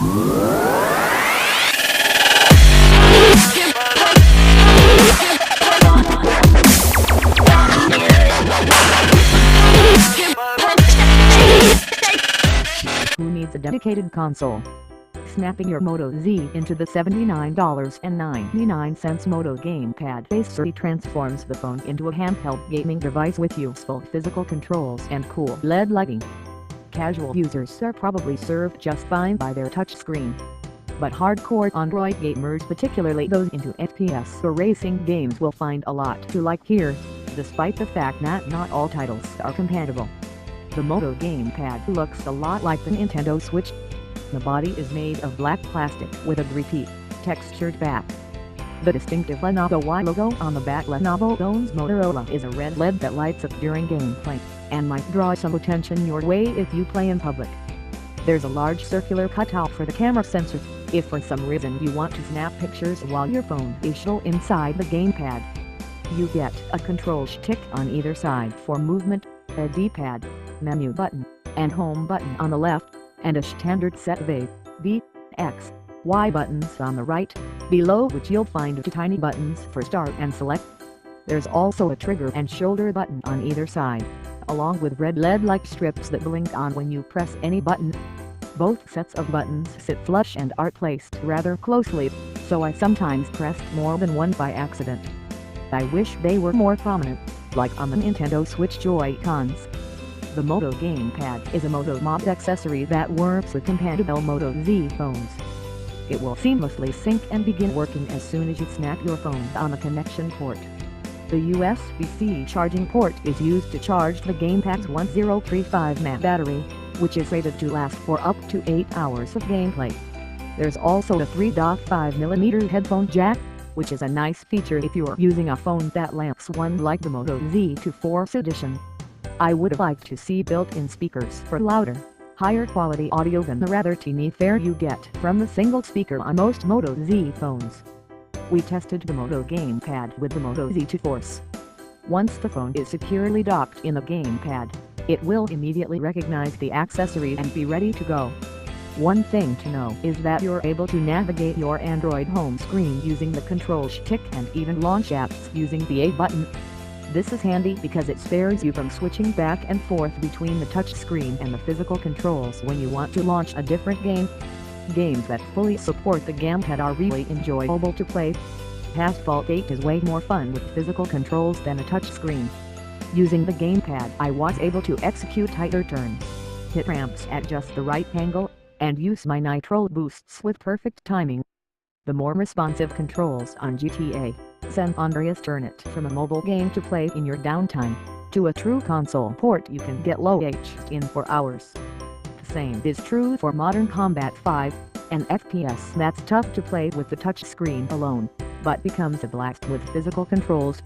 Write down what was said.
Who needs a dedicated console? Snapping your Moto Z into the $79.99 Moto Gamepad basically transforms the phone into a handheld gaming device with useful physical controls and cool LED lighting. Casual users are probably served just fine by their touchscreen. But hardcore Android gamers, particularly those into FPS or racing games, will find a lot to like here, despite the fact that not all titles are compatible. The Moto Gamepad looks a lot like the Nintendo Switch. The body is made of black plastic with a grippy, textured back. The distinctive Lenovo Y logo on the back. Lenovo owns Motorola is a red LED that lights up during gameplay, and might draw some attention your way if you play in public. There's a large circular cutout for the camera sensor, if for some reason you want to snap pictures while your phone is still inside the gamepad. You get a control stick on either side for movement, a D-pad, menu button, and home button on the left, and a standard set of A, B, X, Y buttons on the right, below which you'll find two tiny buttons for start and select. There's also a trigger and shoulder button on either side, along with red LED-like strips that blink on when you press any button. Both sets of buttons sit flush and are placed rather closely, so I sometimes pressed more than one by accident. I wish they were more prominent, like on the Nintendo Switch Joy-Cons. The Moto Gamepad is a Moto Mod accessory that works with compatible Moto Z phones. It will seamlessly sync and begin working as soon as you snap your phone on the connection port. The USB-C charging port is used to charge the Gamepad's 1035 mAh battery, which is rated to last for up to 8 hours of gameplay. There's also a 3.5mm headphone jack, which is a nice feature if you're using a phone that lacks one like the Moto Z2 4th edition. I would have liked to see built-in speakers for louder, higher quality audio than the rather teeny fare you get from the single speaker on most Moto Z phones. We tested the Moto Gamepad with the Moto Z2 Force. Once the phone is securely docked in the gamepad, it will immediately recognize the accessory and be ready to go. One thing to know is that you're able to navigate your Android home screen using the control stick and even launch apps using the A button. This is handy because it spares you from switching back and forth between the touchscreen and the physical controls when you want to launch a different game. Games that fully support the gamepad are really enjoyable to play. Asphalt 8 is way more fun with physical controls than a touchscreen. Using the gamepad, I was able to execute tighter turns, hit ramps at just the right angle, and use my nitro boosts with perfect timing. The more responsive controls on GTA San Andreas turn it from a mobile game to play in your downtime, to a true console port you can get low-h in for hours. The same is true for Modern Combat 5, an FPS that's tough to play with the touchscreen alone, but becomes a blast with physical controls.